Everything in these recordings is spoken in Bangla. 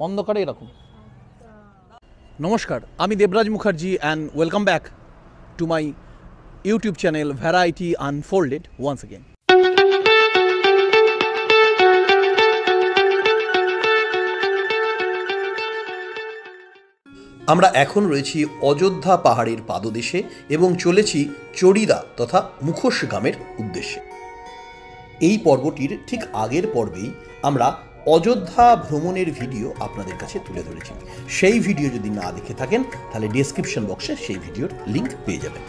অন্ধকারে এরকম। নমস্কার, আমি Debraj Mukherjee and welcome back to my YouTube channel variety unfolded once again. আমরা এখন রয়েছি অযোধ্যা পাহাড়ের পাদদেশে এবং চলেছি চড়িদা তথা মুখোশ গ্রামের উদ্দেশ্যে। এই পর্বটির ঠিক আগের পর্বেই আমরা অযোধ্যা ভ্রমণের ভিডিও আপনাদের কাছে তুলে ধরেছি। সেই ভিডিও যদি না দেখে থাকেন তাহলে ডেসক্রিপশন বক্সে সেই ভিডিওর লিঙ্ক পেয়ে যাবেন।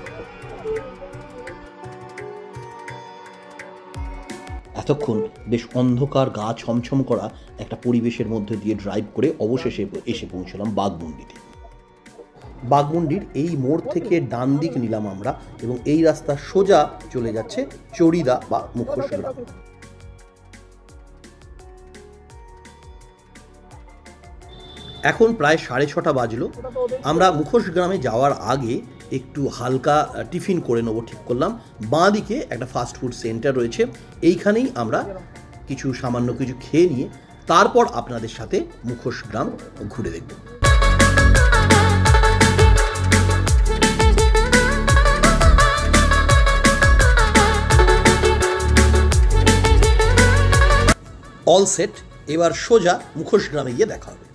এতক্ষণ বেশ অন্ধকার গা ছমছম করা একটা পরিবেশের মধ্যে দিয়ে ড্রাইভ করে অবশেষে এসে পৌঁছলাম বাঘমুন্ডিতে। বাঘমুন্ডির এই মোড় থেকে ডান দিক নিলাম আমরা এবং এই রাস্তা সোজা চলে যাচ্ছে চড়িদা বা মুখোশ গ্রাম। এখন প্রায় 6:30 বাজলো। আমরা মুখোশ গ্রামে যাওয়ার আগে একটু হালকা টিফিন করে নেবো ঠিক করলাম। বাঁ দিকে একটা ফাস্ট ফুড সেন্টার রয়েছে, এইখানেই আমরা সামান্য কিছু খেয়ে নিয়ে তারপর আপনাদের সাথে মুখোশ গ্রাম ঘুরে দেখব। অল সেট, এবার সোজা মুখোশ গ্রামে গিয়ে দেখা হবে।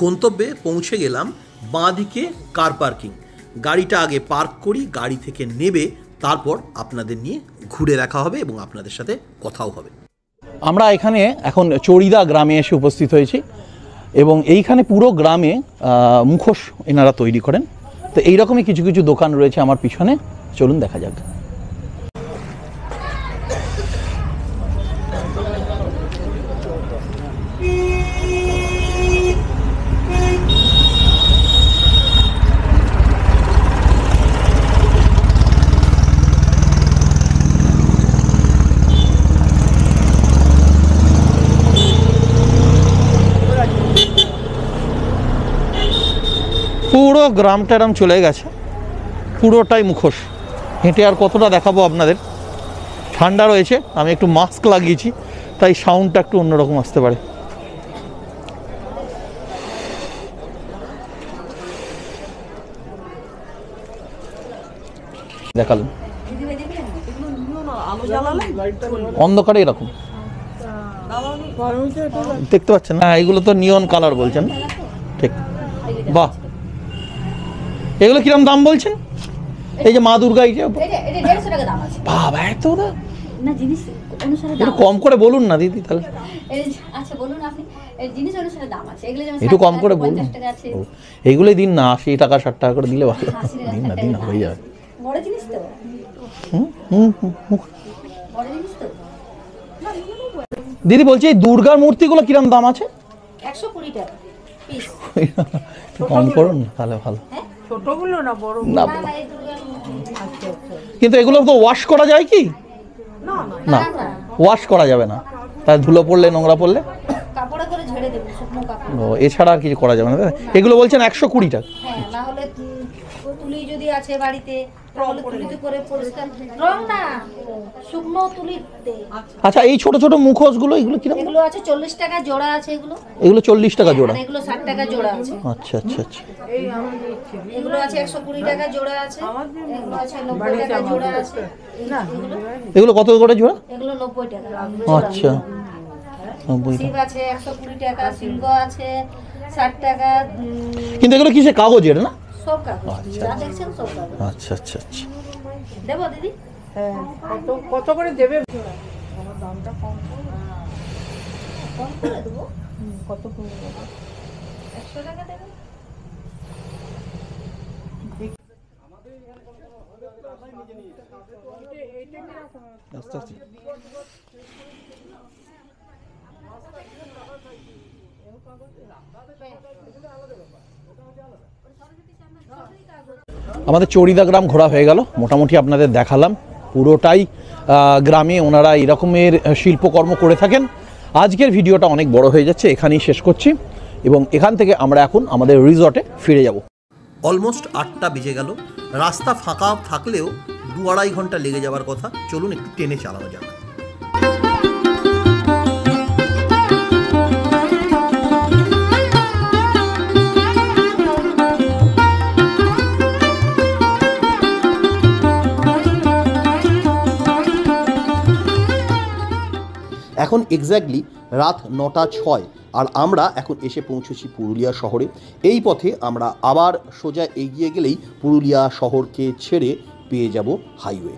গন্তব্যে পৌঁছে গেলাম। বাঁ দিকে কার পার্কিং, গাড়িটা আগে পার্ক করি, গাড়ি থেকে নেবে তারপর আপনাদের নিয়ে ঘুরে দেখা হবে এবং আপনাদের সাথে কথাও হবে। আমরা এখানে এখন চড়িদা গ্রামে এসে উপস্থিত হয়েছি এবং এইখানে পুরো গ্রামে মুখোশ এনারা তৈরি করেন। তো এইরকমই কিছু কিছু দোকান রয়েছে আমার পিছনে, চলুন দেখা যাক। পুরো গ্রামটা এরম চলে গেছে, পুরোটাই মুখোশ। হেঁটে আর কতটা দেখাবো আপনাদের, ঠান্ডা রয়েছে, আমি একটু মাস্ক লাগিয়েছি তাই সাউন্ডটা একটু অন্যরকম আসতে পারে। দেখালেন অন্ধকারে এরকম দেখতে পাচ্ছেন না, এগুলো তো নিয়ন কালার বলছেন, ঠিক? বাহ, এগুলো কিরম দাম বলছেন? এই যে মা দুর্গা, এই যে বাবা এত না, জিনিস অনুসারে একটু কম করে বলুন না দিদি তাহলে। আচ্ছা বলুন আপনি, জিনিস অনুসারে দাম আছে, এগুলো যেমন একটু কম করে বলুন। এইগুলোই দিন না, 80 টাকা 60 টাকা করে দিলে ভালো। দিন না, দিন না, হয়ে যাবে। বড় জিনিস তো, বড় জিনিস তো। দিদি বলছি এই দুর্গার মূর্তিগুলো কিরম দাম আছে? 120 টাকা পিস। কম করুন তাহলে ভালো। ছোটগুলো না বড়? না, কিন্তু এগুলো তো ওয়াশ করা যায় কি? না, ওয়াশ করা যাবে না, তাই ধুলো পড়লে, নোংরা পড়লে কাপড়ে করে ঝেড়ে দেব, শুকনো কাপড়। ও, এছাড়া আর কিছু করা যাবে না। এগুলো বলছেন 120 টাকা। হ্যাঁ, না হলে তুলি যদি আছে বাড়িতে তাহলে তুলিতে করে পরিষ্কার, রং না শুকনো তুলিতে। আচ্ছা, এই ছোট ছোট মুখোশগুলো এগুলো কিরকম? এগুলো আছে 40 টাকা জোড়া আছে, এগুলো 40 টাকা জোড়া। আর এগুলো 60 টাকা জোড়া আছে। আচ্ছা আচ্ছা আচ্ছা। এগুলো আছে 120 টাকা জোড়া আছে, এগুলো আছে 90 টাকা জোড়া আছে। এগুলো কত করে জোড়া? এগুলো 90 টাকা। আচ্ছা, 90 শিব আছে 120 টাকা, সিংহ আছে 60 টাকা। কিন্তু এগুলো কিসে, কাগজের না? সব কাগজ, যা দেখছেন সব কাগজ। আচ্ছা আচ্ছা আচ্ছা। দেব দিদি? হ্যাঁ, কত করে দেবে? আমার দামটা কম করে দেবো। কত করে? 100 টাকা দেবেন। আস্তে আস্তে। আমাদের চড়িদা গ্রাম ঘোরা হয়ে গেল, মোটামুটি আপনাদের দেখালাম পুরোটাই গ্রামে ওনারা এরকমের শিল্পকর্ম করে থাকেন। আজকের ভিডিওটা অনেক বড় হয়ে যাচ্ছে, এখানেই শেষ করছি এবং এখান থেকে আমরা এখন আমাদের রিসর্টে ফিরে যাব। অলমোস্ট 8টা বেজে গেল, রাস্তা ফাঁকা থাকলেও 2-2.5 ঘন্টা লেগে যাওয়ার কথা। চলুন একটু ট্রেনে চালানো যাক। এখন এক্স্যাক্টলি রাত 9:06 আর আমরা এখন এসে পৌঁছেছি পুরুলিয়া শহরে। এই পথে আমরা আবার সোজা এগিয়ে গেলেই পুরুলিয়া শহরকে ছেড়ে পেয়ে যাব হাইওয়ে।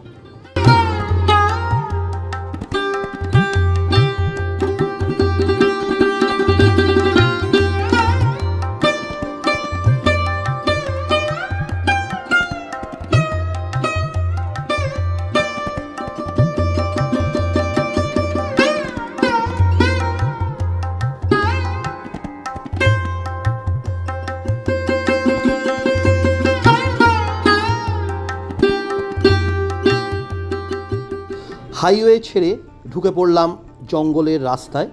হাইওয়ে ছেড়ে ঢুকে পড়লাম জঙ্গলের রাস্তায়।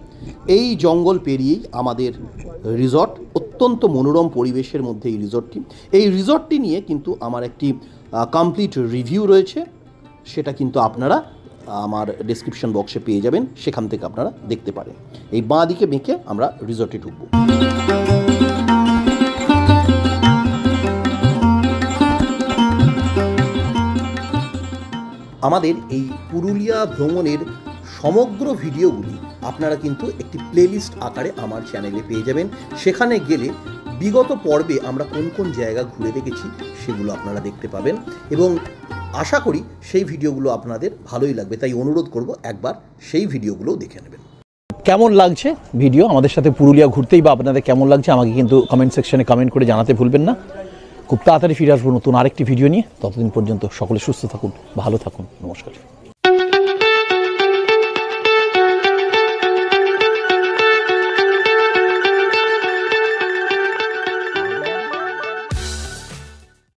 এই জঙ্গল পেরিয়েই আমাদের রিসর্ট, অত্যন্ত মনোরম পরিবেশের মধ্যে এই রিসর্টটি। এই রিসর্টটি নিয়ে কিন্তু আমার একটি কমপ্লিট রিভিউ রয়েছে, সেটা কিন্তু আপনারা আমার ডেসক্রিপশন বক্সে পেয়ে যাবেন, সেখান থেকে আপনারা দেখতে পারেন। এই বাঁ দিকে বেঁকে আমরা রিসর্টে ঢুকবো। আমাদের এই পুরুলিয়া ভ্রমণের সমগ্র ভিডিওগুলি আপনারা কিন্তু একটি প্লেলিস্ট আকারে আমার চ্যানেলে পেয়ে যাবেন। সেখানে গেলে বিগত পর্বে আমরা কোন কোন জায়গা ঘুরে দেখেছি সেগুলো আপনারা দেখতে পাবেন এবং আশা করি সেই ভিডিওগুলো আপনাদের ভালোই লাগবে। তাই অনুরোধ করব একবার সেই ভিডিওগুলোও দেখে নেবেন। কেমন লাগছে ভিডিও, আমাদের সাথে পুরুলিয়া ঘুরতেই বা আপনাদের কেমন লাগছে আমাকে কিন্তু কমেন্ট সেকশনে কমেন্ট করে জানাতে ভুলবেন না। খুব তাড়াতাড়ি ফিরে আসবো নতুন আরেকটি ভিডিও নিয়ে। ততদিন পর্যন্ত সকলে সুস্থ থাকুন, ভালো থাকুন, নমস্কার।